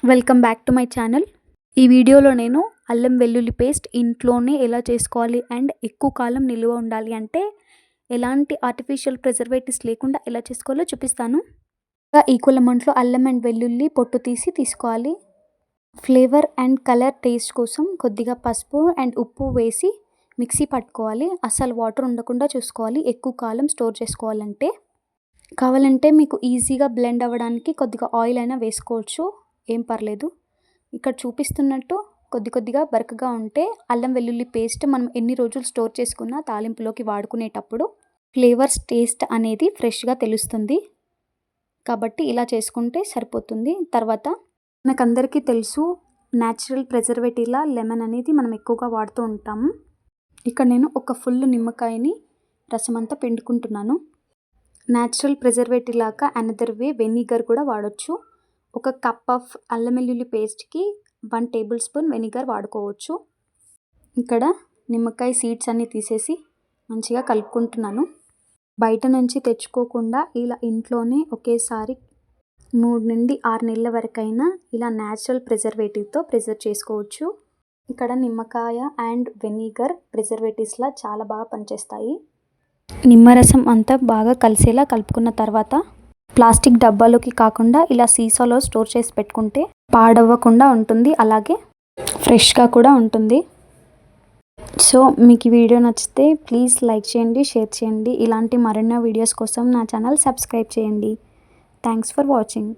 Welcome back to my channel. ఈ వీడియోలో నేను అల్లం వెల్లుల్లి పేస్ట్ ఇంట్లోనే ఎలా చేసుకోవాలి అండ్ ఎక్కువ కాలం నిల్వ ఉండాలి అంటే ఎలాంటి ఆర్టిఫిషియల్ ప్రిజర్వేటివ్స్ లేకుండా ఎలా చేసుకోవాలో చూపిస్తాను. ఈక్వల్ అమౌంట్లో అల్లం అండ్ వెల్లుల్లి పొట్టు తీసుకోవాలి. ఫ్లేవర్ అండ్ కలర్ టేస్ట్ కోసం కొద్దిగా పసుపు అండ్ ఉప్పు వేసి మిక్సీ పట్టుకోవాలి. అసలు వాటర్ ఉండకుండా చూసుకోవాలి ఎక్కువ కాలం స్టోర్ చేసుకోవాలంటే. కావాలంటే మీకు ఈజీగా బ్లెండ్ అవ్వడానికి కొద్దిగా ఆయిల్ అయినా వేసుకోవచ్చు, ఏం పర్లేదు. ఇక్కడ చూపిస్తున్నట్టు కొద్దిగా బరకగా ఉంటే అల్లం వెల్లుల్లి పేస్ట్ మనం ఎన్ని రోజులు స్టోర్ చేసుకున్నా తాలింపులోకి వాడుకునేటప్పుడు ఫ్లేవర్స్ టేస్ట్ అనేది ఫ్రెష్గా తెలుస్తుంది. కాబట్టి ఇలా చేసుకుంటే సరిపోతుంది. తర్వాత మనకందరికీ తెలుసు న్యాచురల్ ప్రిజర్వేటివ్లా లెమన్ అనేది మనం ఎక్కువగా వాడుతూ ఉంటాము. ఇక్కడ నేను ఒక ఫుల్ నిమ్మకాయని రసమంతా పిండుకుంటున్నాను. న్యాచురల్ ప్రిజర్వేటివ్ లాగా అనదర్ వే వెనిగర్ కూడా వాడచ్చు. ఒక కప్ ఆఫ్ అల్లం వెల్లుల్లి పేస్ట్కి 1 టేబుల్ స్పూన్ వెనిగర్ వాడుకోవచ్చు. ఇక్కడ నిమ్మకాయ సీడ్స్ అన్నీ తీసేసి మంచిగా కలుపుకుంటున్నాను. బయట నుంచి తెచ్చుకోకుండా ఇలా ఇంట్లోనే ఒకేసారి 3 నుండి 6 నెలల వరకైనా ఇలా న్యాచురల్ ప్రిజర్వేటివ్తో ప్రిజర్వ్ చేసుకోవచ్చు. ఇక్కడ నిమ్మకాయ అండ్ వెనిగర్ ప్రిజర్వేటివ్స్లా చాలా బాగా పనిచేస్తాయి. నిమ్మరసం అంతా బాగా కలిసేలా కలుపుకున్న తర్వాత ప్లాస్టిక్ డబ్బాలోకి కాకుండా ఇలా సీసాలో స్టోర్ చేసి పెట్టుకుంటే పాడవ్వకుండా ఉంటుంది, అలాగే ఫ్రెష్గా కూడా ఉంటుంది. సో మీకు ఈ వీడియో నచ్చితే ప్లీజ్ లైక్ చేయండి, షేర్ చేయండి. ఇలాంటి మరెన్నో వీడియోస్ కోసం నా ఛానల్ సబ్స్క్రైబ్ చేయండి. Thanks for watching.